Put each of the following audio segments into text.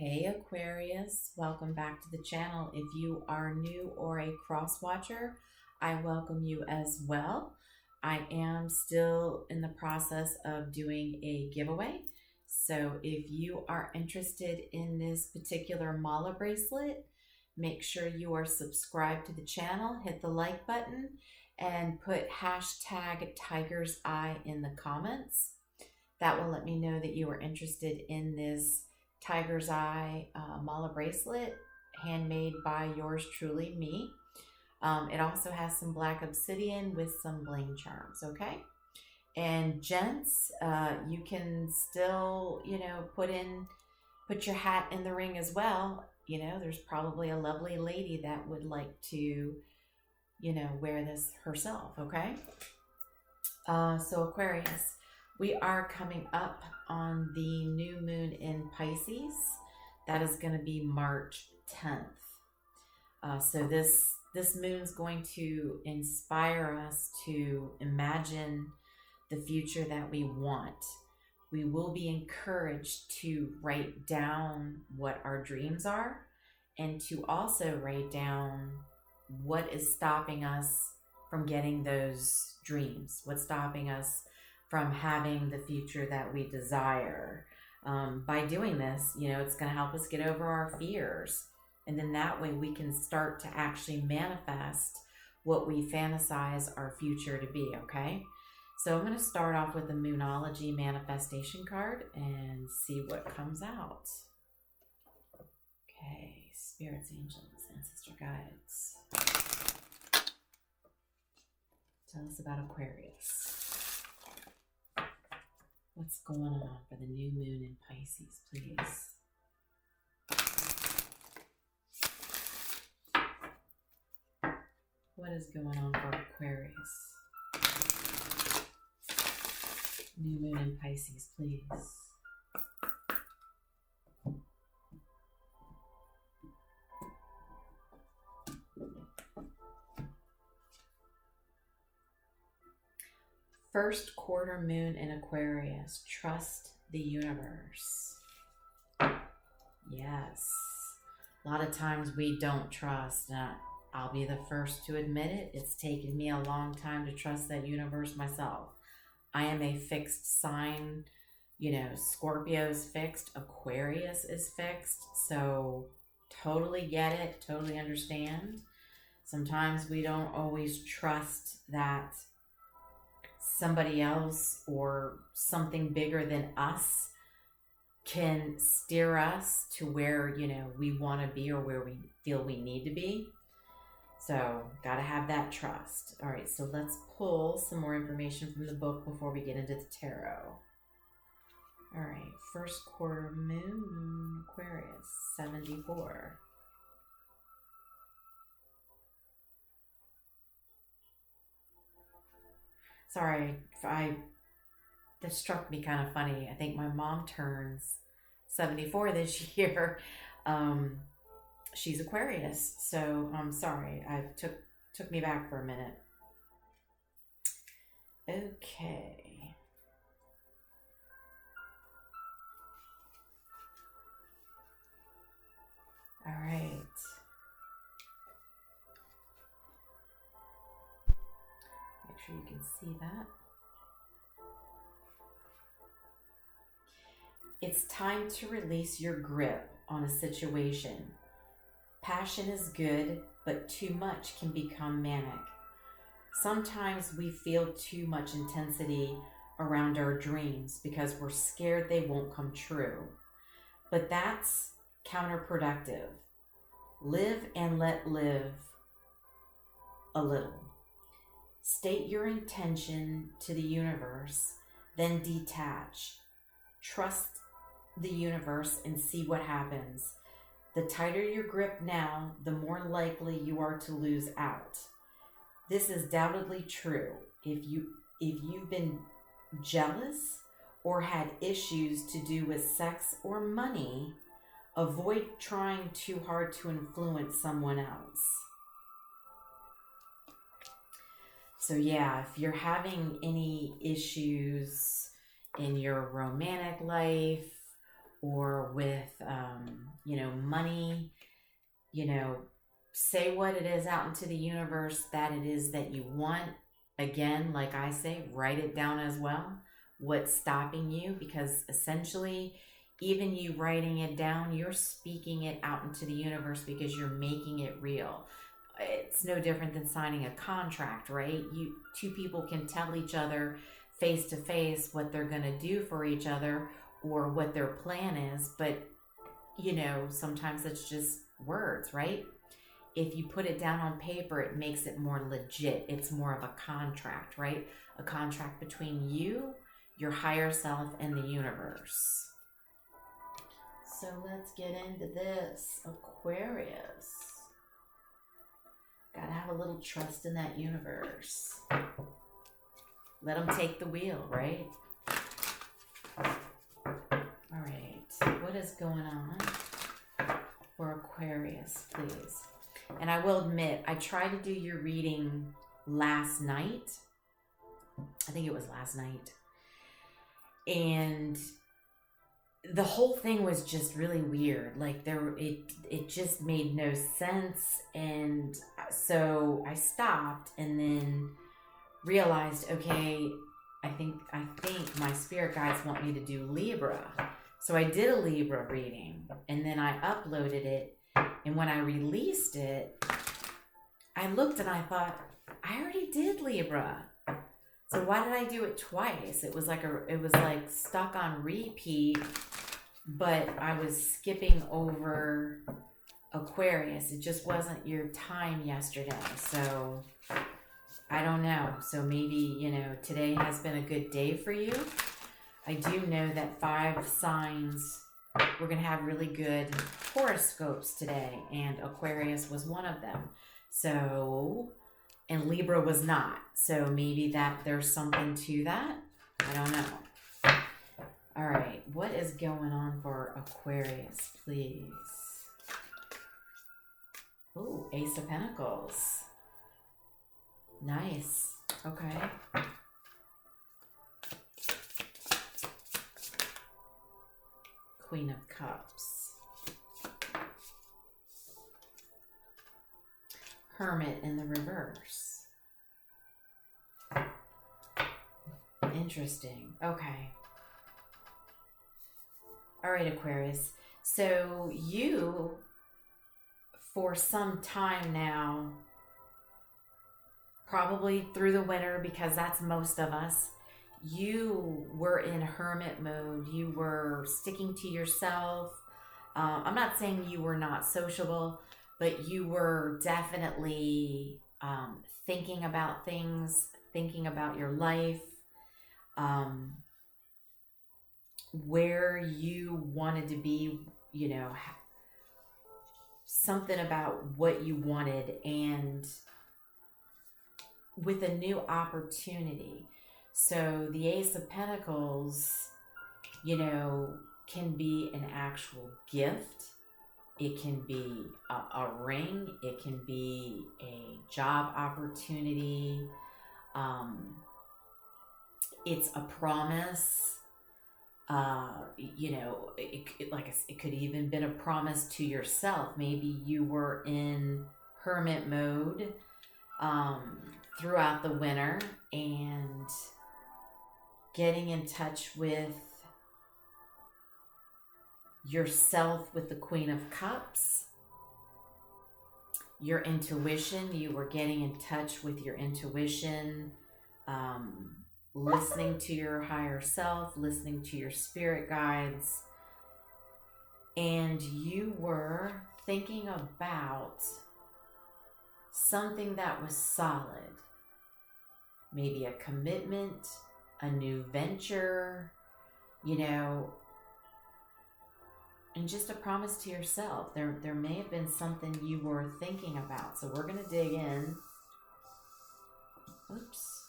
Hey Aquarius, welcome back to the channel. If you are new or a cross watcher, I welcome you as well. I am still in the process of doing a giveaway. So if you are interested in this particular mala bracelet, make sure you are subscribed to the channel, hit the like button, and put hashtag Tiger's Eye in the comments. That will let me know that you are interested in this Tiger's Eye mala bracelet, handmade by yours truly, me. It also has some black obsidian with some bling charms, okay? And gents, you can still, put your hat in the ring as well. There's probably a lovely lady that would like to, wear this herself, okay? So Aquarius, we are coming up on the new moon in Pisces. That is going to be March 10th. So this moon's going to inspire us to imagine the future that we want. We will be encouraged to write down what our dreams are and to also write down what is stopping us from getting those dreams, what's stopping us from having the future that we desire. By doing this, it's going to help us get over our fears. And then that way we can start to actually manifest what we fantasize our future to be, okay? So I'm going to start off with the Moonology manifestation card and see what comes out. Okay, spirits, angels, ancestor guides. Tell us about Aquarius. What's going on for the new moon in Pisces, please? What is going on for Aquarius? New moon in Pisces, please. First quarter moon in Aquarius. Trust the universe. Yes. A lot of times we don't trust. I'll be the first to admit it. It's taken me a long time to trust that universe myself. I am a fixed sign. Scorpio's fixed. Aquarius is fixed. So totally get it. Totally understand. Sometimes we don't always trust that somebody else or something bigger than us can steer us to where, we want to be or where we feel we need to be. So, got to have that trust. All right, so let's pull some more information from the book before we get into the tarot. All right, first quarter moon, Aquarius, 74. Sorry, that struck me kind of funny. I think my mom turns 74 this year. She's Aquarius, so I'm sorry. I took me back for a minute. Okay. All right. Make sure you can see that. It's time to release your grip on a situation. Passion is good, but too much can become manic. Sometimes we feel too much intensity around our dreams because we're scared they won't come true. But that's counterproductive. Live and let live a little. State your intention to the universe, then detach. Trust the universe and see what happens. The tighter your grip now, the more likely you are to lose out. This is doubtedly true. If you've been jealous or had issues to do with sex or money, avoid trying too hard to influence someone else. So yeah, if you're having any issues in your romantic life or with you know, money, you know, say what it is out into the universe that it is that you want. Again, like I say, write it down as well. What's stopping you? Because essentially, even you writing it down, you're speaking it out into the universe because you're making it real. It's no different than signing a contract, right? Two people can tell each other face to face what they're going to do for each other or what their plan is, but you know, sometimes it's just words, right? If you put it down on paper, it makes it more legit. It's more of a contract, right? A contract between you, your higher self, and the universe. So let's get into this. Aquarius. Gotta have a little trust in that universe. Let them take the wheel, right? All right. What is going on for Aquarius, please? And I will admit, I tried to do your reading last night. I think it was last night. And the whole thing was just really weird. Like it just made no sense. And so I stopped and then realized, okay, I think my spirit guides want me to do Libra. So I did a Libra reading and then I uploaded it. And when I released it, I looked and I thought, I already did Libra. So why did I do it twice? It was like stuck on repeat, but I was skipping over Aquarius. It just wasn't your time yesterday. So I don't know. So maybe, you know, today has been a good day for you. I do know that 5 signs, we're going to have really good horoscopes today, and Aquarius was one of them. So, and Libra was not. So maybe that there's something to that. I don't know. All right, what is going on for Aquarius, please? Oh, Ace of Pentacles. Nice. Okay. Queen of Cups. Hermit in the reverse. Interesting. Okay. All right, Aquarius. So you, for some time now, probably through the winter, because that's most of us, you were in hermit mode. You were sticking to yourself. I'm not saying you were not sociable, but you were definitely thinking about things, thinking about your life, where you wanted to be, you know, something about what you wanted, and with a new opportunity. So the Ace of Pentacles, you know, can be an actual gift. It can be a ring. It can be a job opportunity. It's a promise. You know, it could even been a promise to yourself. Maybe you were in hermit mode throughout the winter and getting in touch with yourself with the Queen of Cups. Your intuition, you were getting in touch with your intuition, listening to your higher self, listening to your spirit guides, and you were thinking about something that was solid. Maybe a commitment, a new venture, you know, and just a promise to yourself. There may have been something you were thinking about. So we're going to dig in. Oops.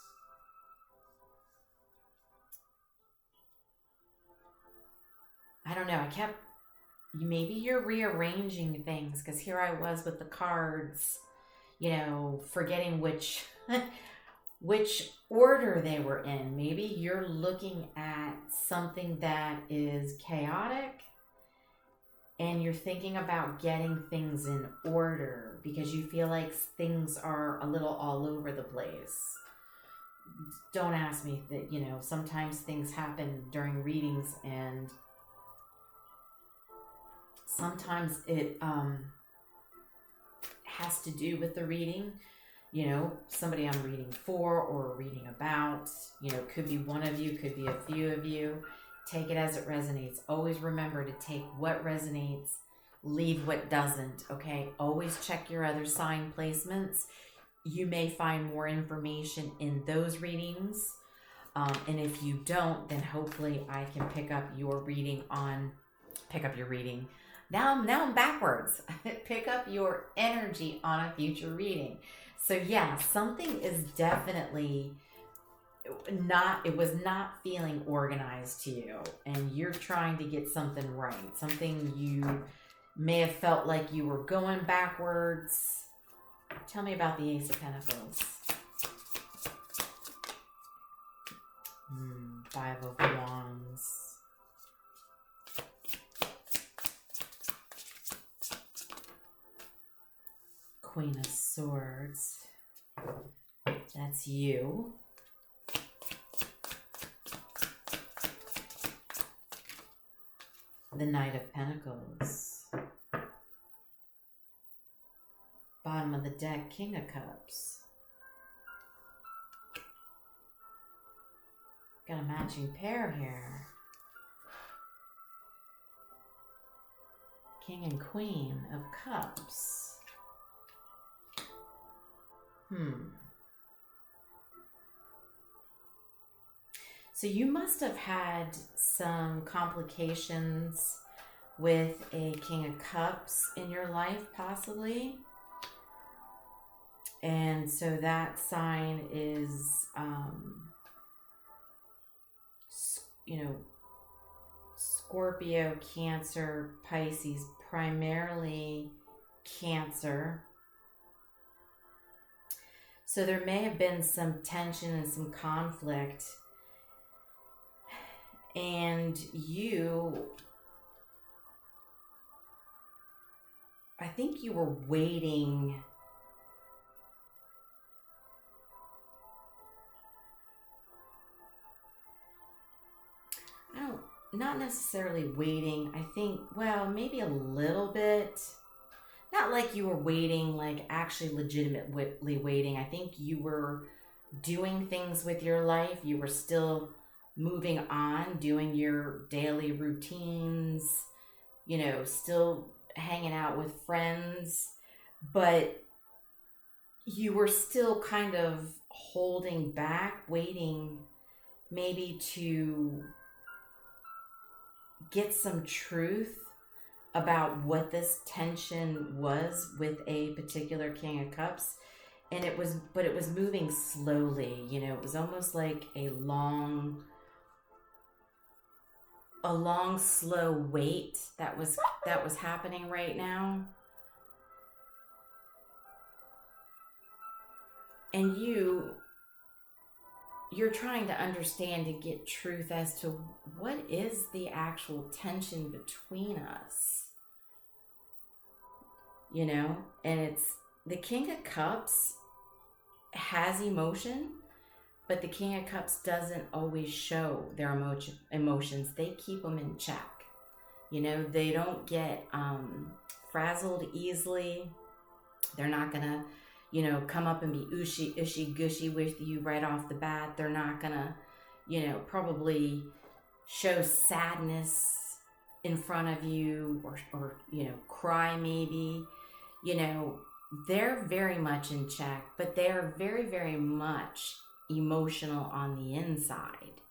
I don't know. Maybe you're rearranging things, because here I was with the cards, you know, forgetting which order they were in. Maybe you're looking at something that is chaotic and you're thinking about getting things in order because you feel like things are a little all over the place. Don't ask me that, you know, sometimes things happen during readings, and sometimes it has to do with the reading. You know, somebody I'm reading for or reading about, you know, could be one of you, could be a few of you. Take it as it resonates. Always remember to take what resonates, leave what doesn't, okay? Always check your other sign placements. You may find more information in those readings. And if you don't, then hopefully I can pick up your reading. Now I'm backwards. Pick up your energy on a future reading. So yeah, something is definitely it was not feeling organized to you, and you're trying to get something right. Something you may have felt like you were going backwards. Tell me about the Ace of Pentacles. Five of Wands. Queen of Swords. That's you. The Knight of Pentacles. Bottom of the deck, King of Cups. Got a matching pair here. King and Queen of Cups. So you must have had some complications with a King of Cups in your life, possibly. And so that sign is, you know, Scorpio, Cancer, Pisces, primarily Cancer. So there may have been some tension and some conflict, and I think you were waiting not necessarily waiting. I think, well, maybe a little bit. Not like you were waiting, like actually legitimately waiting. I think you were doing things with your life. You were still moving on, doing your daily routines, you know, still hanging out with friends. But you were still kind of holding back, waiting maybe to get some truth about what this tension was with a particular King of Cups. And it was moving slowly, you know. It was almost like a long slow wait that was happening right now. And you're trying to understand, to get truth as to what is the actual tension between us. You know, and it's the King of Cups has emotion, but the King of Cups doesn't always show their emotions. They keep them in check. You know, they don't get frazzled easily. They're not gonna, you know, come up and be ushy gushy with you right off the bat. They're not gonna, you know, probably show sadness in front of you, or you know, cry maybe. You know, they're very much in check, but they're very, very much emotional on the inside.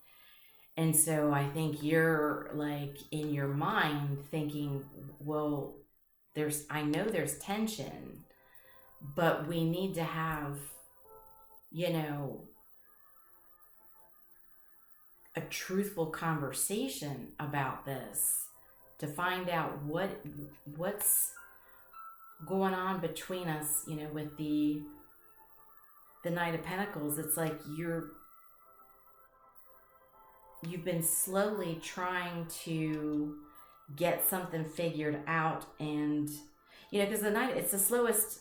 And so I think you're like in your mind thinking, well, I know there's tension, but we need to have, you know, a truthful conversation about this to find out what's going on between us, you know, with the Knight of Pentacles. It's like you've been slowly trying to get something figured out. And, you know, because the Knight, it's the slowest,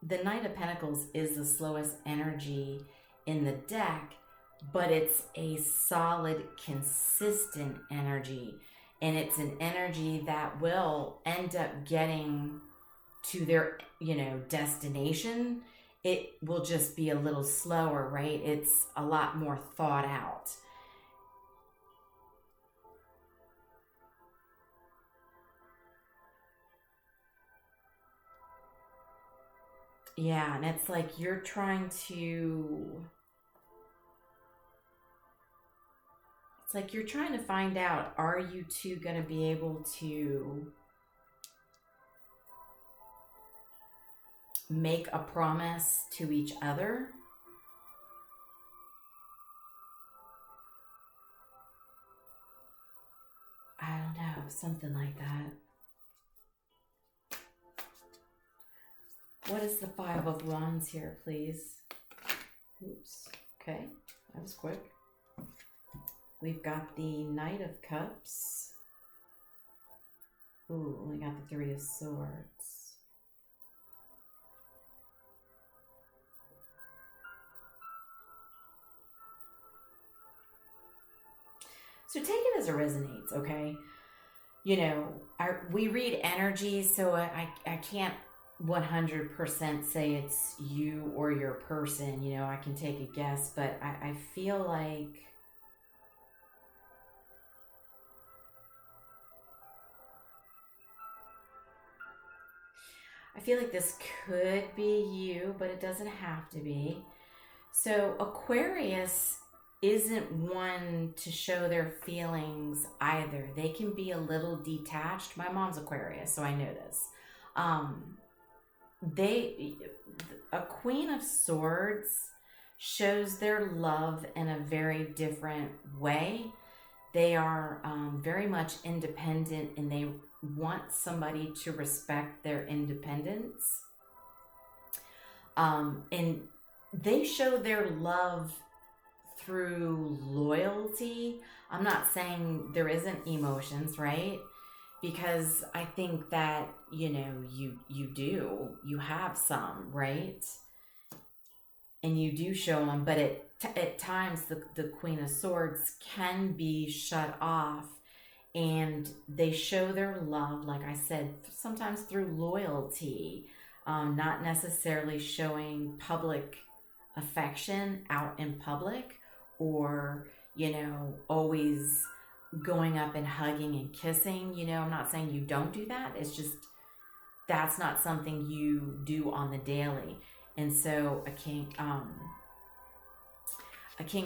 the Knight of Pentacles is the slowest energy in the deck, but it's a solid, consistent energy. And it's an energy that will end up getting to their, you know, destination. It will just be a little slower, right? It's a lot more thought out. Yeah, and it's like you're trying to... It's like you're trying to find out, are you two going to be able to make a promise to each other? I don't know, something like that. What is the Five of Wands here, please? Oops. Okay, that was quick. We've got the Knight of Cups. Ooh, we got the Three of Swords. So take it as it resonates, okay? You know, we read energy, so I can't 100% say it's you or your person. You know, I can take a guess, but I feel like... I feel like this could be you, but it doesn't have to be. So Aquarius isn't one to show their feelings either. They can be a little detached. My mom's Aquarius, so I know this. A Queen of Swords shows their love in a very different way. They are very much independent, and they want somebody to respect their independence. And they show their love through loyalty. I'm not saying there isn't emotions, right? Because I think that, you know, you have some, right? And you do show them, but at times the Queen of Swords can be shut off, and they show their love, like I said, sometimes through loyalty, not necessarily showing public affection out in public, or, you know, always going up and hugging and kissing. You know, I'm not saying you don't do that. It's just that's not something you do on the daily. And so a king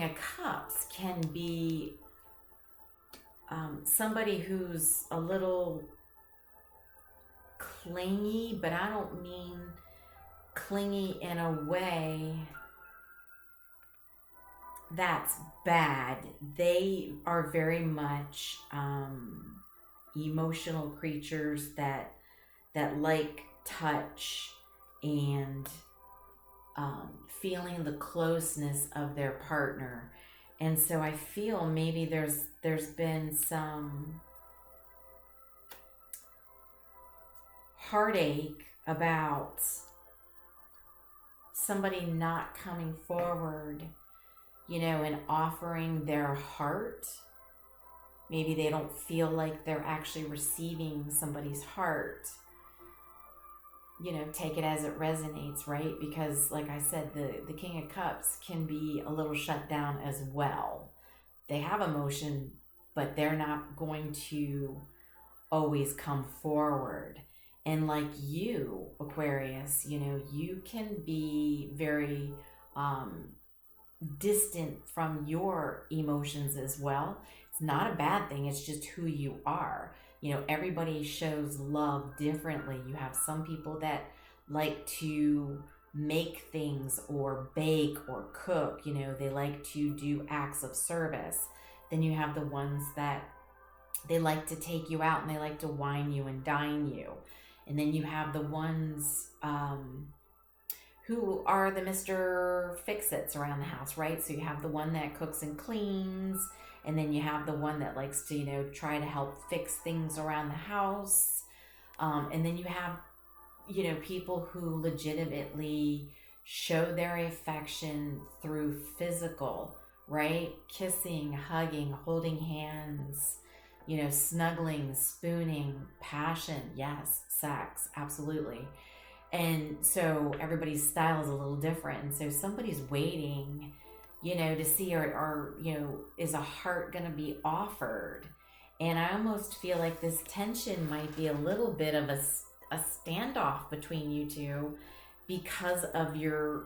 of cups can be somebody who's a little clingy, but I don't mean clingy in a way that's bad. They are very much emotional creatures that like touch and feeling the closeness of their partner. And so I feel maybe there's been some heartache about somebody not coming forward, you know, and offering their heart. Maybe they don't feel like they're actually receiving somebody's heart. You know, take it as it resonates, right? Because like I said, the King of Cups can be a little shut down as well. They have emotion, but they're not going to always come forward. And like you, Aquarius, you know, you can be very distant from your emotions as well. It's not a bad thing. It's just who you are. You know, everybody shows love differently. You have some people that like to make things or bake or cook. You know, they like to do acts of service. Then you have the ones that they like to take you out and they like to wine you and dine you. And then you have the ones who are the Mr. Fix-Its around the house, right? So you have the one that cooks and cleans, And then you have the one that likes to, you know, try to help fix things around the house. And then you have, you know, people who legitimately show their affection through physical, right? Kissing, hugging, holding hands, you know, snuggling, spooning, passion, yes, sex, absolutely. And so everybody's style is a little different. And so somebody's waiting, you know, to see, or you know, is a heart going to be offered? And I almost feel like this tension might be a little bit of a standoff between you two because of your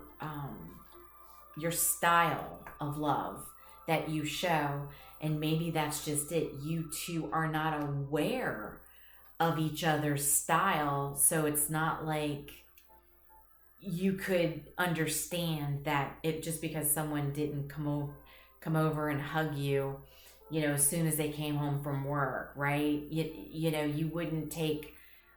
style of love that you show. And maybe that's just it. You two are not aware of each other's style. So it's not like you could understand that it just because someone didn't come over and hug you, you know, as soon as they came home from work, right? You know, you wouldn't take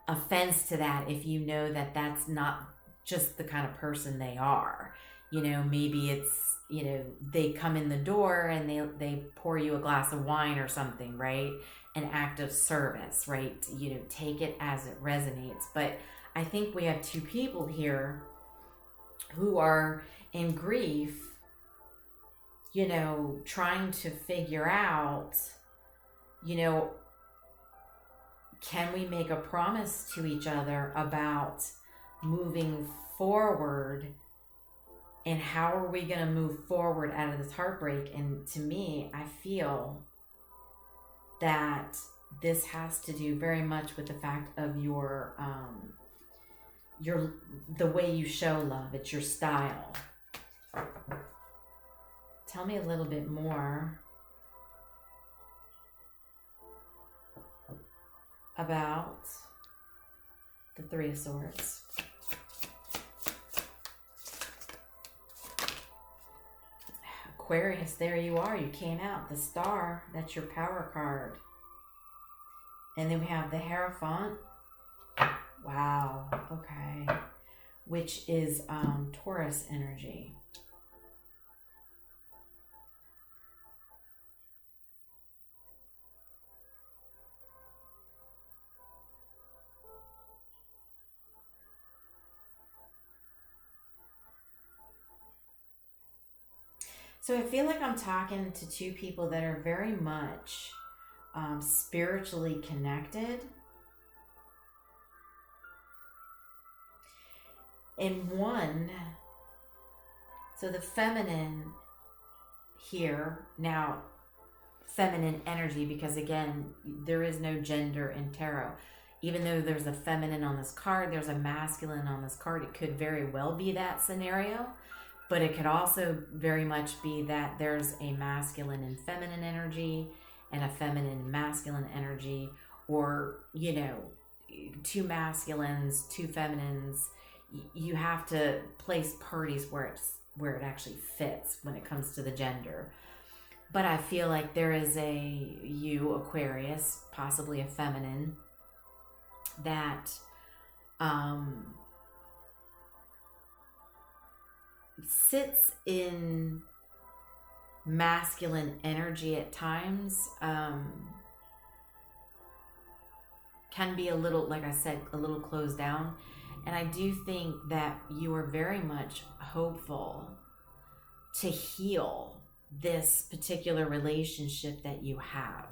offense to that if you know that that's not just the kind of person they are. You know, maybe it's, you know, they come in the door and they pour you a glass of wine or something, right? An act of service, right? You know, take it as it resonates. But I think we have two people here who are in grief, you know, trying to figure out, you know, can we make a promise to each other about moving forward, and how are we going to move forward out of this heartbreak? And to me, I feel that this has to do very much with the fact of your the way you show love. It's your style. Tell me a little bit more about the Three of Swords. Aquarius, there you are. You came out. The Star, that's your power card. And then we have the Hierophant. Wow. Okay. Which is Taurus energy. So I feel like I'm talking to two people that are very much spiritually connected. And one, so the feminine here, now feminine energy, because again, there is no gender in tarot. Even though there's a feminine on this card, there's a masculine on this card. It could very well be that scenario. But it could also very much be that there's a masculine and feminine energy and a feminine and masculine energy, or, you know, two masculines, two feminines. You have to place parties where it actually fits when it comes to the gender. But I feel like there is you, Aquarius, possibly a feminine, that sits in masculine energy at times, can be a little, like I said, a little closed down. And I do think that you are very much hopeful to heal this particular relationship that you have.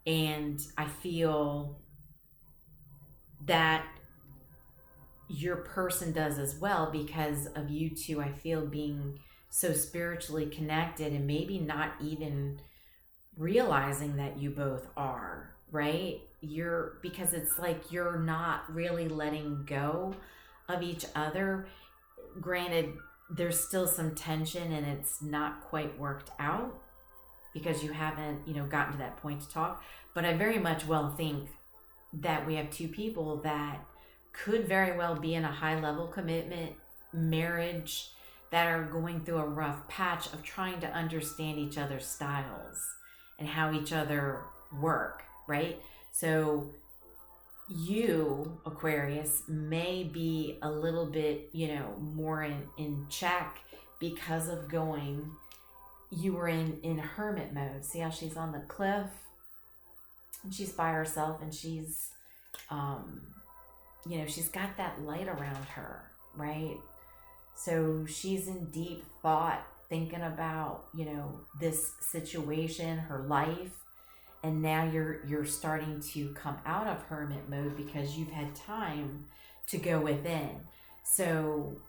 And I feel that your person does as well, because of you two, I feel, being so spiritually connected and maybe not even realizing that you both are, right? Because it's like you're not really letting go of each other. Granted, there's still some tension and it's not quite worked out because you haven't, you know, gotten to that point to talk. But I very much well think that we have two people that could very well be in a high level commitment marriage, that are going through a rough patch of trying to understand each other's styles and how each other work, right? So you, Aquarius, may be a little bit, you know, more in check because of going you were in hermit mode. See how she's on the cliff and she's by herself, and she's, you know, she's got that light around her, right? So she's in deep thought, thinking about, you know, this situation, her life. And now you're starting to come out of hermit mode because you've had time to go within. So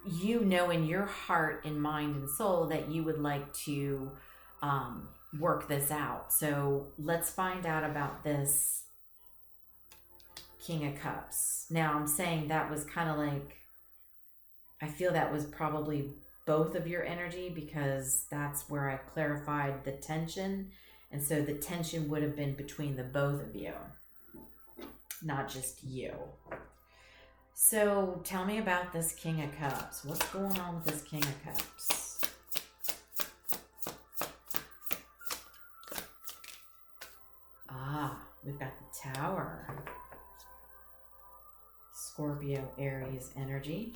you know in your heart and mind and soul that you would like to work this out. So let's find out about this King of Cups. Now I'm saying that was kind of like, I feel that was probably both of your energy, because that's where I clarified the tension. And so the tension would have been between the both of you, not just you. So tell me about this King of Cups. What's going on with this King of Cups? Ah, we've got the Tower. Scorpio, Aries energy.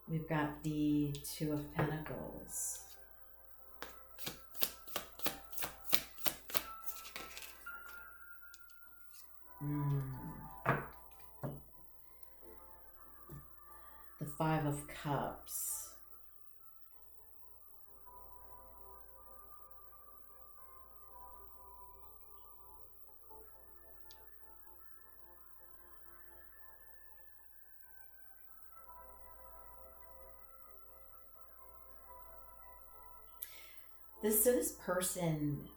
We've got the Two of Pentacles. The Five of Cups. This person,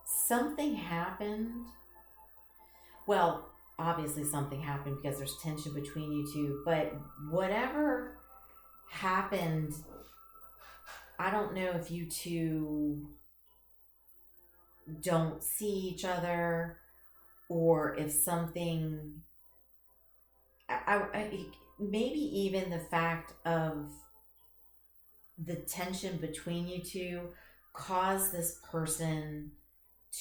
something happened. Well, obviously something happened because there's tension between you two, but whatever happened, I don't know if you two don't see each other, or if something, maybe even the fact of the tension between you two caused this person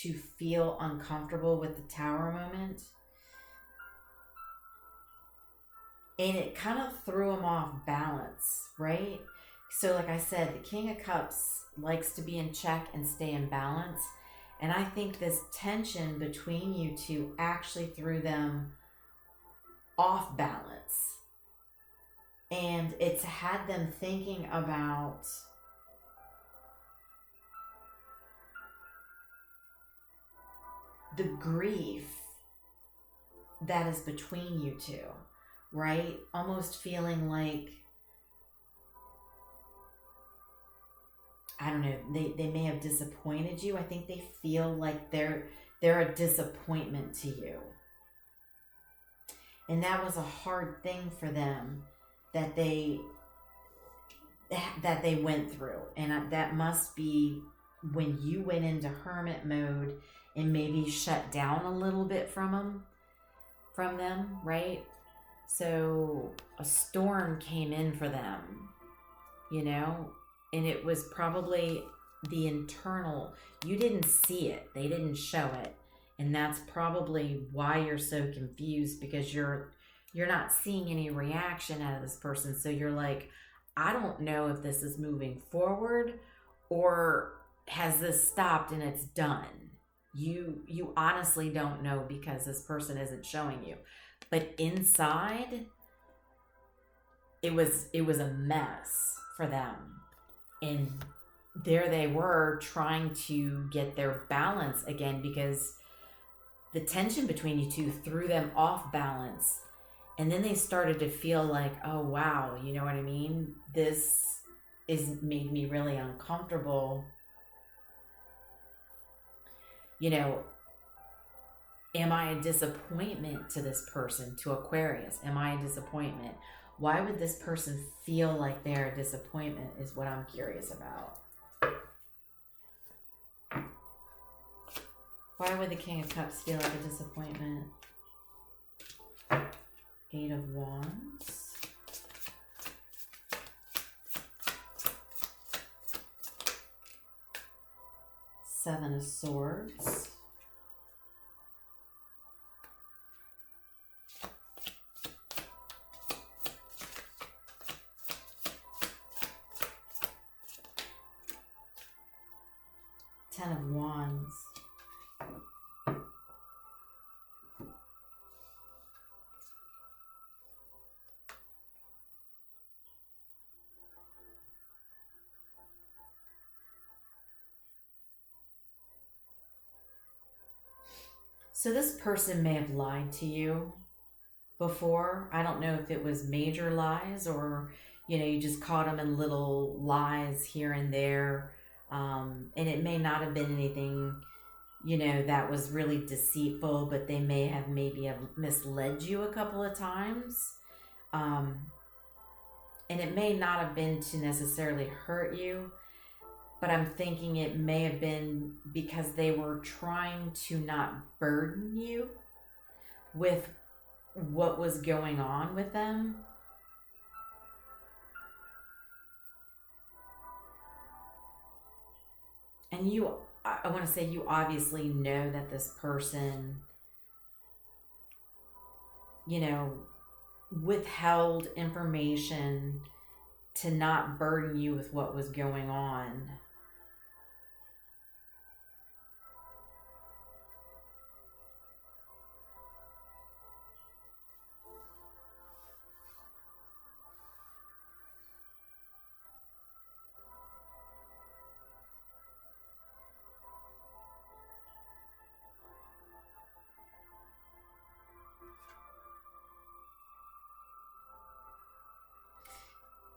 to feel uncomfortable with the Tower moment. And it kind of threw him off balance, right? So like I said, the King of Cups likes to be in check and stay in balance. And I think this tension between you two actually threw them off balance. And it's had them thinking about the grief that is between you two, right? Almost feeling like, I don't know, they may have disappointed you. I think they feel like they're a disappointment to you. And that was a hard thing for them that they went through. And that must be when you went into hermit mode and maybe shut down a little bit from them, right? So a storm came in for them, you know, and it was probably the internal, you didn't see it, they didn't show it. And that's probably why you're so confused, because you're not seeing any reaction out of this person. So you're like, I don't know if this is moving forward or has this stopped and it's done. You honestly don't know, because this person isn't showing you. But inside, it was a mess for them. And there they were trying to get their balance again, because the tension between you two threw them off balance. And then they started to feel like, oh wow, you know what I mean? This is made me really uncomfortable. You know, am I a disappointment to this person, to Aquarius? Am I a disappointment? Why would this person feel like they're a disappointment is what I'm curious about. Why would the King of Cups feel like a disappointment? Eight of Wands. Seven of Swords. Ten of Wands. So this person may have lied to you before. I don't know if it was major lies or, you know, you just caught them in little lies here and there. And it may not have been anything, you know, that was really deceitful, but they may have maybe have misled you a couple of times. And it may not have been to necessarily hurt you, but I'm thinking it may have been because they were trying to not burden you with what was going on with them. And I want to say you obviously know that this person, you know, withheld information to not burden you with what was going on.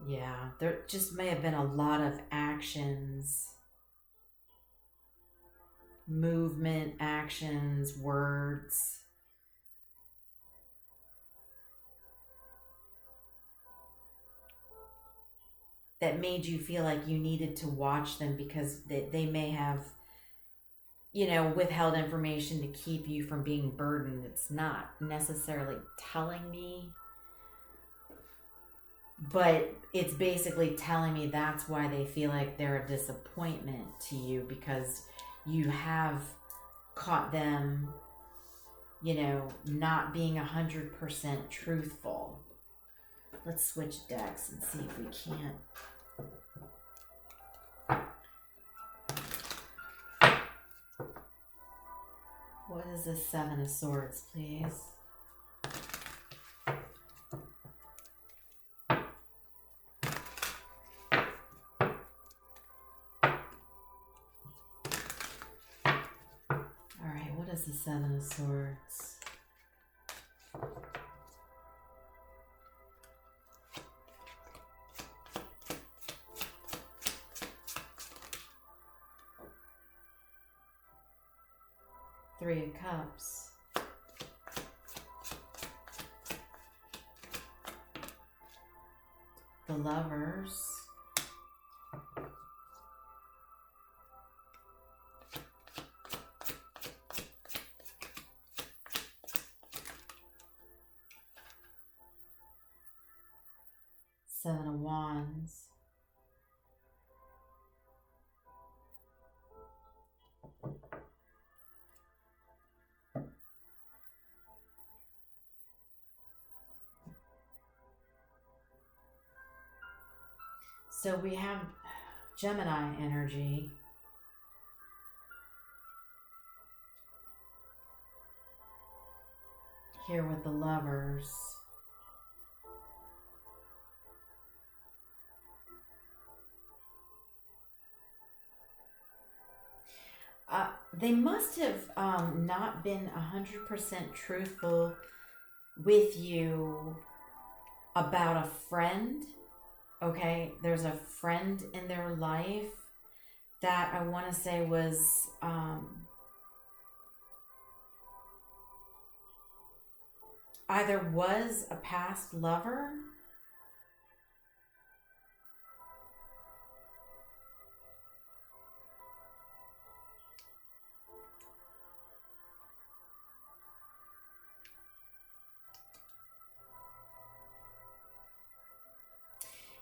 Yeah, there just may have been a lot of actions, movement, actions, words that made you feel like you needed to watch them because they may have, you know, withheld information to keep you from being burdened. It's not necessarily telling me, but it's basically telling me that's why they feel like they're a disappointment to you, because you have caught them, you know, not being 100% truthful. Let's switch decks and see if we can't. What is the Seven of Swords, please? What is the Seven of Swords? Three of Cups. The Lovers. Seven of Wands. So we have Gemini energy. Here with the Lovers. They must have not been 100% truthful with you about a friend. Okay, there's a friend in their life that I want to say was either was a past lover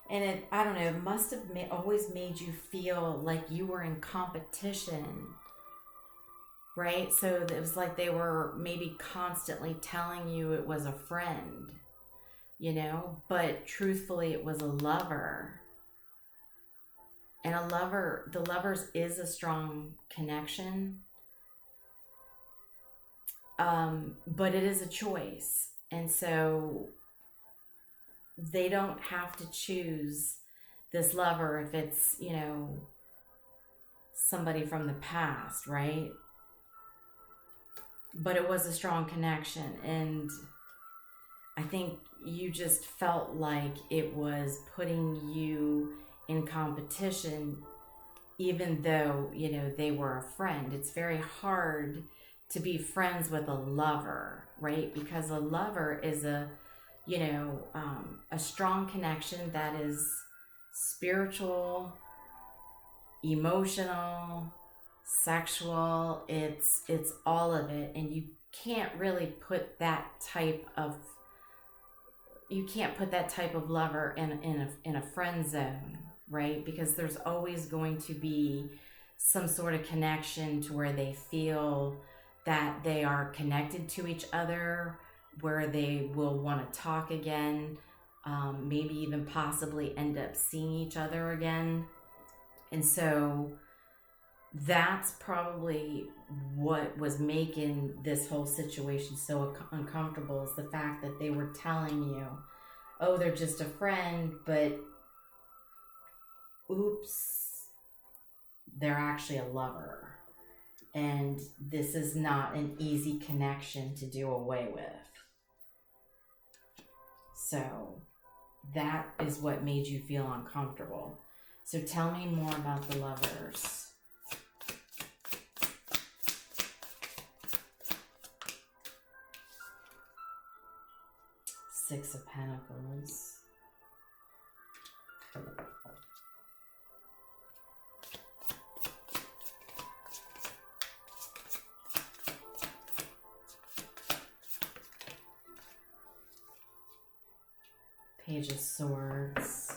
and it, I don't know, it must have always made you feel like you were in competition, right? So it was like they were maybe constantly telling you it was a friend, you know, but truthfully it was a lover. And the lovers is a strong connection. But it is a choice. And so they don't have to choose this lover if it's, you know, somebody from the past, right? But it was a strong connection, and I think you just felt like it was putting you in competition, even though, you know, they were a friend. It's very hard to be friends with a lover, right? Because a lover is a, you know, a strong connection that is spiritual, emotional, sexual. It's all of it, and you can't really put that type of lover in a friend zone, right? Because there's always going to be some sort of connection to where they feel that they are connected to each other, where they will want to talk again, maybe even possibly end up seeing each other again. And so that's probably what was making this whole situation so uncomfortable, is the fact that they were telling you, oh, they're just a friend, but oops, they're actually a lover. And this is not an easy connection to do away with. So that is what made you feel uncomfortable. So tell me more about the lovers. Six of Pentacles. Page of Swords.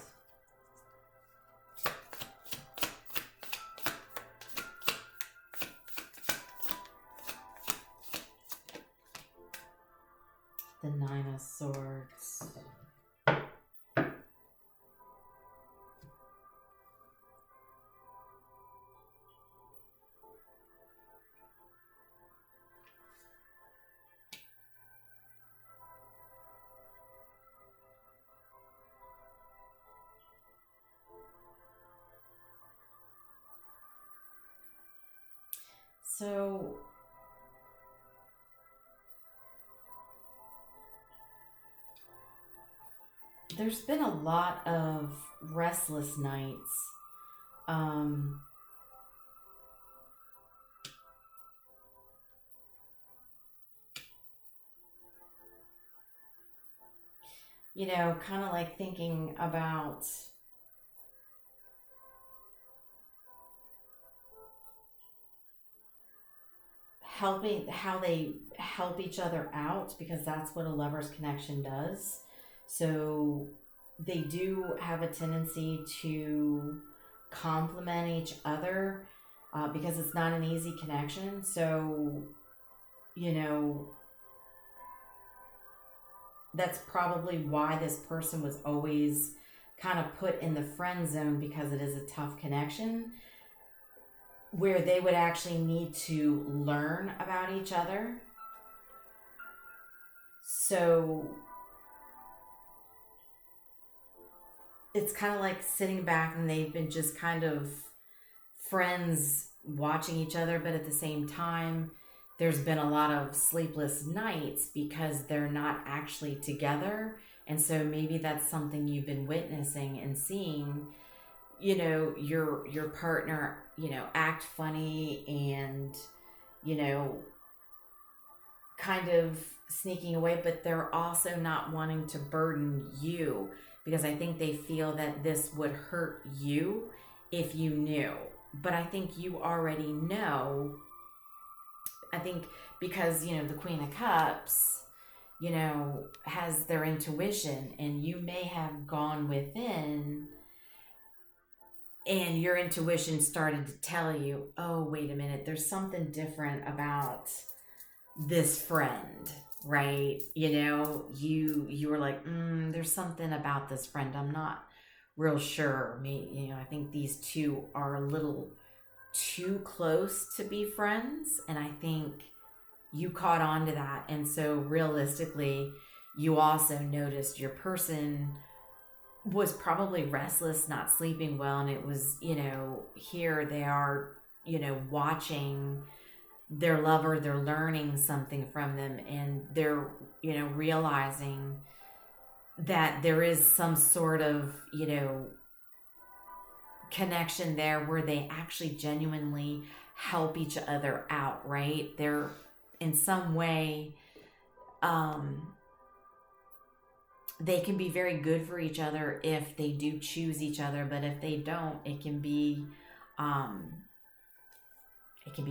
The Nine of Swords. So there's been a lot of restless nights. You know, kind of like thinking about how they help each other out, because that's what a lover's connection does. So they do have a tendency to complement each other, because it's not an easy connection. So, you know, that's probably why this person was always kind of put in the friend zone, because it is a tough connection where they would actually need to learn about each other. So it's kind of like sitting back and they've been just kind of friends watching each other, but at the same time, there's been a lot of sleepless nights because they're not actually together. And so maybe that's something you've been witnessing and seeing, you know, your partner, you know, act funny and, you know, kind of sneaking away, but they're also not wanting to burden you, because I think they feel that this would hurt you if you knew. But I think you already know. I think because, you know, the Queen of Cups, you know, has their intuition, and you may have gone within and your intuition started to tell you, oh, wait a minute, there's something different about this friend, right? You know, you were like, there's something about this friend I'm not real sure. I think these two are a little too close to be friends, and I think you caught on to that. And so realistically, you also noticed your person was probably restless, not sleeping well, and it was, here they are, watching their lover, they're learning something from them, and they're, realizing that there is some sort of, connection there where they actually genuinely help each other out, right? They're in some way, they can be very good for each other if they do choose each other, but if they don't, it can be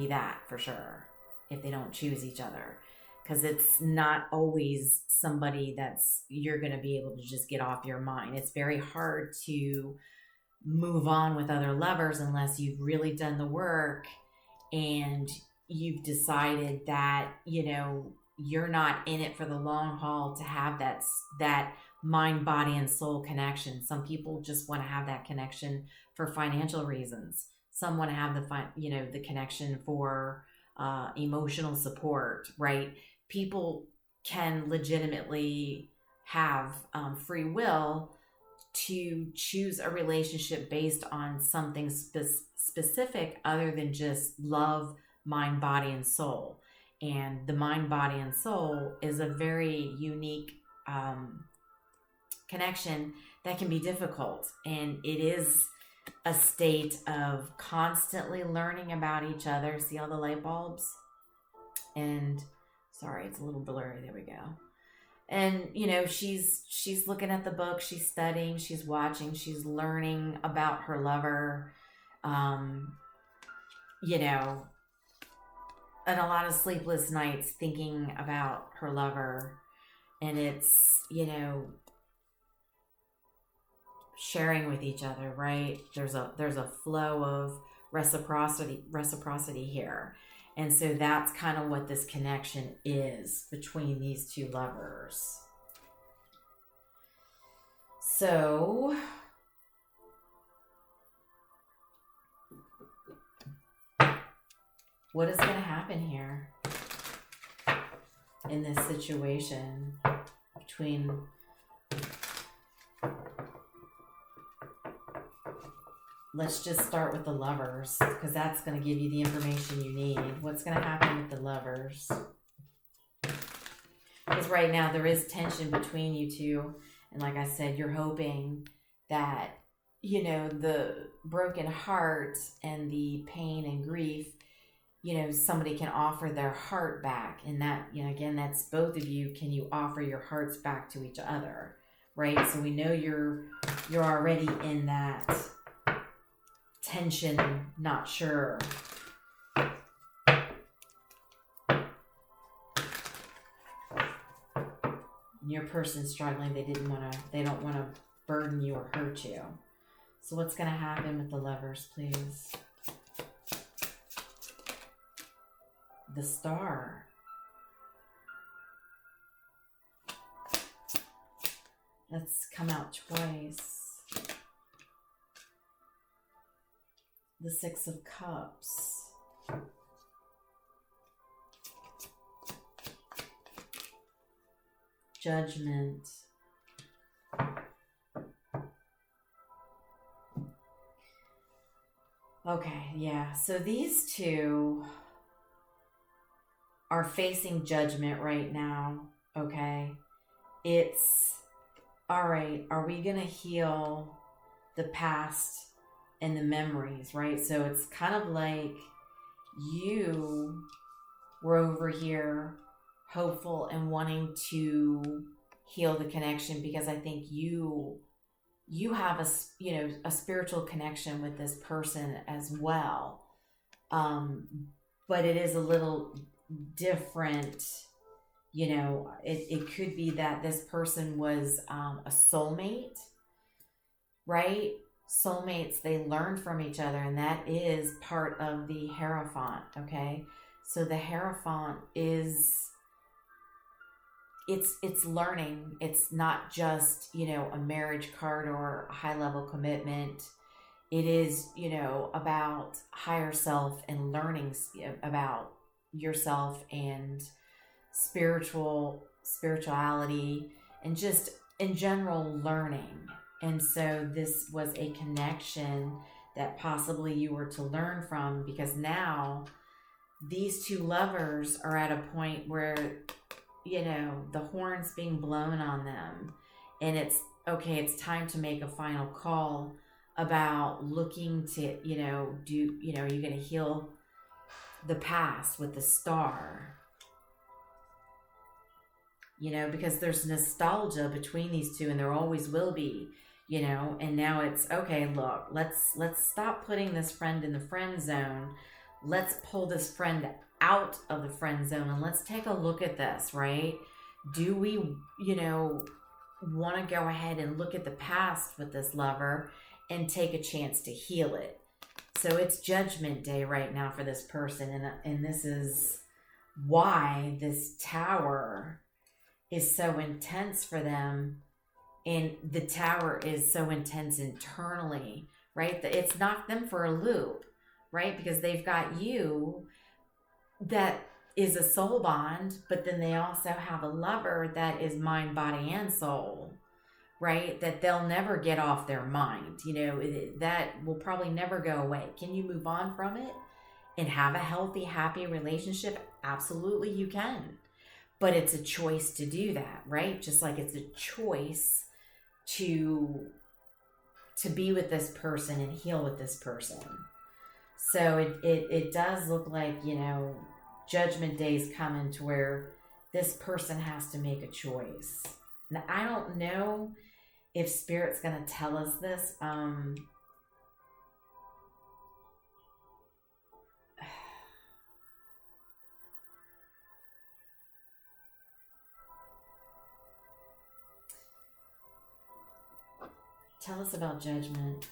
that for sure, if they don't choose each other, because it's not always somebody that's you're going to be able to just get off your mind. It's very hard to move on with other lovers unless you've really done the work and you've decided that, you're not in it for the long haul to have that mind, body, and soul connection. Some people just want to have that connection for financial reasons. Some want to have the connection for emotional support, right? People can legitimately have free will to choose a relationship based on something specific other than just love, mind, body, and soul. And the mind, body, and soul is a very unique connection that can be difficult. And it is a state of constantly learning about each other. See all the light bulbs? And sorry, it's a little blurry. There we go. And, she's looking at the book, she's studying, she's watching, she's learning about her lover, and a lot of sleepless nights thinking about her lover. And it's, sharing with each other, right? There's a flow of reciprocity here. And so that's kind of what this connection is between these two lovers. So what is going to happen here in this situation between let's just start with the lovers, because that's going to give you the information you need. What's going to happen with the lovers? Because right now there is tension between you two. And like I said, you're hoping that, the broken heart and the pain and grief, somebody can offer their heart back. And that, again, that's both of you. Can you offer your hearts back to each other? Right? So we know you're already in that tension, not sure. Your person's struggling. They don't want to burden you or hurt you. So what's going to happen with the lovers, please? The Star. Let's come out twice. The Six of Cups. Judgment. Okay, yeah. So these two are facing judgment right now, okay? It's, all right, are we going to heal the past and the memories, right? So it's kind of like you were over here hopeful and wanting to heal the connection, because I think you have a spiritual connection with this person as well. But it is a little different. It could be that this person was a soulmate, right? Soulmates, they learn from each other, and that is part of the Hierophant, okay? So the Hierophant is it's learning. It's not just, you know, a marriage card or a high level commitment. It is, you know, about higher self and learning about yourself and spirituality and just in general learning. And so this was a connection that possibly you were to learn from, because now these two lovers are at a point where, you know, the horn's being blown on them, and it's okay, it's time to make a final call about looking to, you know, are you going to heal the past with the star? You know, because there's nostalgia between these two, and there always will be, you know, and now it's okay, look, let's stop putting this friend in the friend zone. Let's pull this friend out of the friend zone and let's take a look at this, right? Do we, you know, want to go ahead and look at the past with this lover and take a chance to heal it? So it's judgment day right now for this person, and this is why this Tower is so intense for them, and the Tower is so intense internally, right? It's knocked them for a loop, right? Because they've got you that is a soul bond, but then they also have a lover that is mind, body, and soul, right? That they'll never get off their mind. You know, that will probably never go away. Can you move on from it and have a healthy, happy relationship? Absolutely, you can. But it's a choice to do that, right? Just like it's a choice to be with this person and heal with this person. So it does look like, you know, judgment day's coming to where this person has to make a choice. Now, I don't know if Spirit's going to tell us this. Tell us about judgment.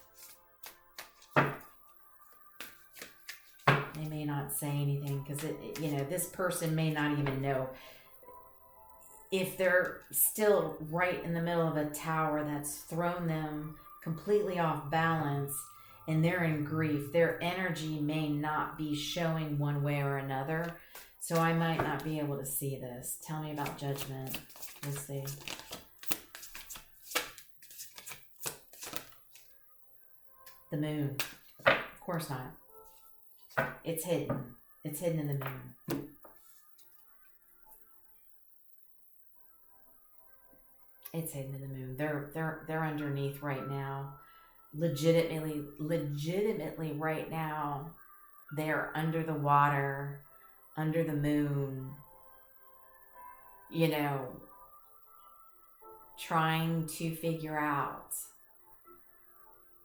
They may not say anything because, you know, this person may not even know. If they're still right in the middle of a tower that's thrown them completely off balance and they're in grief, their energy may not be showing one way or another. So I might not be able to see this. Tell me about judgment. Let's see. The moon. Of course not. It's hidden. It's hidden in the moon. It's hidden in the moon. They're underneath right now. Legitimately right now, they're under the water, under the moon, you know, trying to figure out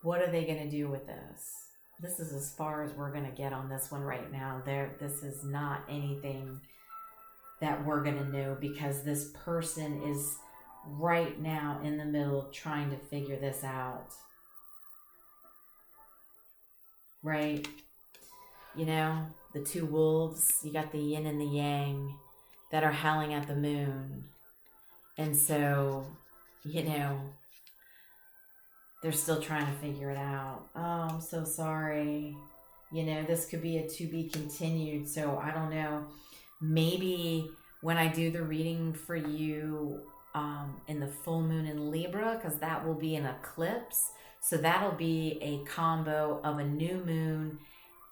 what are they going to do with this. This is as far as we're going to get on this one right now. This is not anything that we're going to know, because this person is right now in the middle trying to figure this out. Right? You know, the two wolves, you got the yin and the yang that are howling at the moon. And so, you know, they're still trying to figure it out. Oh, I'm so sorry. You know, this could be a to be continued. So I don't know. Maybe when I do the reading for you in the full moon in Libra, because that will be an eclipse. So that'll be a combo of a new moon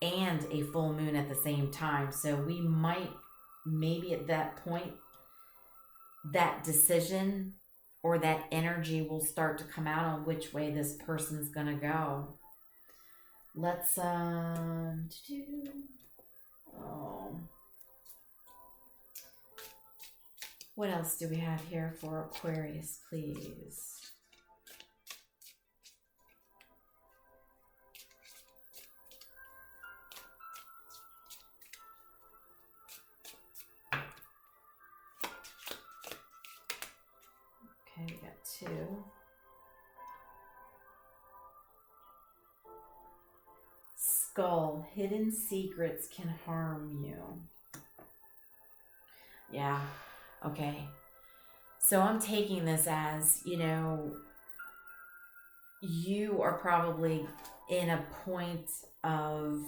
and a full moon at the same time. So we might, maybe at that point, that decision or that energy will start to come out on which way this person's gonna go. Let's what else do we have here for Aquarius, please? Okay, we got two. Skull, hidden secrets can harm you. Yeah, okay. So I'm taking this as, you know, you are probably in a point of,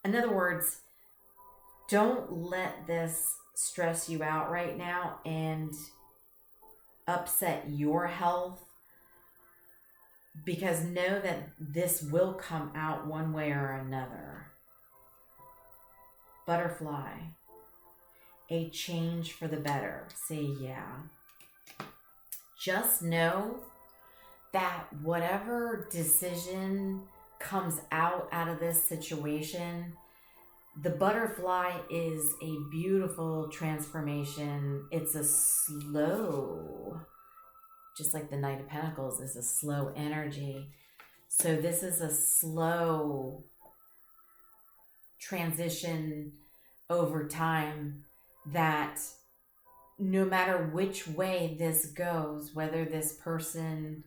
in other words, don't let this stress you out right now and upset your health, because know that this will come out one way or another. Butterfly, a change for the better. Say yeah. Just know that whatever decision comes out of this situation, the butterfly is a beautiful transformation. It's a slow, just like the Knight of Pentacles is a slow energy. So this is a slow transition over time that no matter which way this goes, whether this person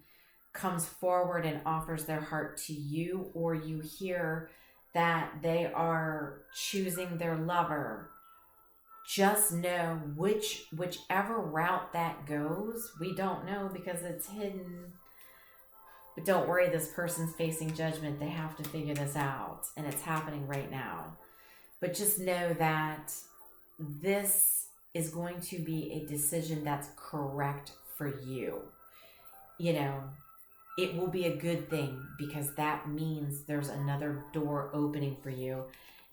comes forward and offers their heart to you, or you hear that they are choosing their lover, just know whichever route that goes, we don't know because it's hidden. But don't worry, this person's facing judgment. They have to figure this out, and it's happening right now. But just know that this is going to be a decision that's correct for you. You know, it will be a good thing because that means there's another door opening for you.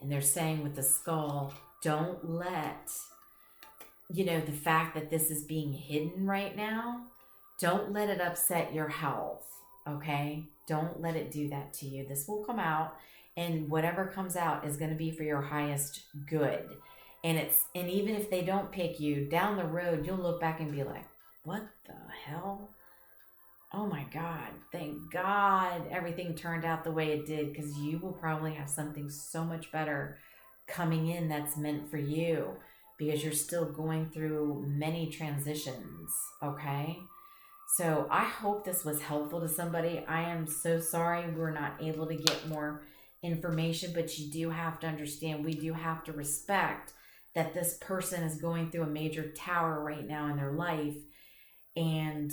And they're saying with the skull, don't let, you know, the fact that this is being hidden right now, don't let it upset your health, okay? Don't let it do that to you. This will come out, and whatever comes out is going to be for your highest good. And even if they don't pick you, down the road, you'll look back and be like, what the hell? Oh my God, thank God everything turned out the way it did, because you will probably have something so much better coming in that's meant for you, because you're still going through many transitions, okay? So I hope this was helpful to somebody. I am so sorry we're not able to get more information, but you do have to understand, we do have to respect that this person is going through a major tower right now in their life. And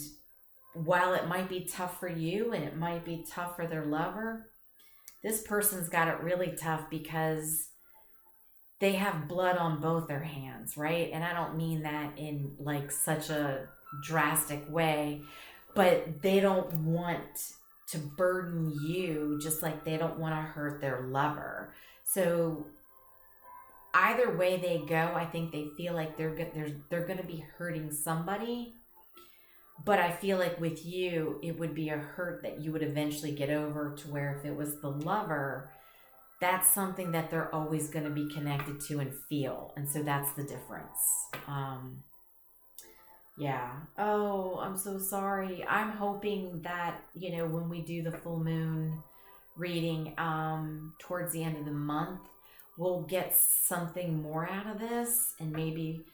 while it might be tough for you and it might be tough for their lover, this person's got it really tough because they have blood on both their hands, right? And I don't mean that in like such a drastic way, but they don't want to burden you, just like they don't want to hurt their lover. So either way they go, I think they feel like they're going to be hurting somebody. But I feel like with you, it would be a hurt that you would eventually get over, to where if it was the lover, that's something that they're always going to be connected to and feel. And so that's the difference. Yeah. Oh, I'm so sorry. I'm hoping that, you know, when we do the full moon reading towards the end of the month, we'll get something more out of this, and maybe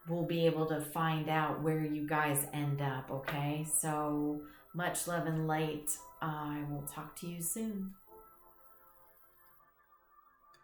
we'll be able to find out where you guys end up, okay? So much love and light. I will talk to you soon.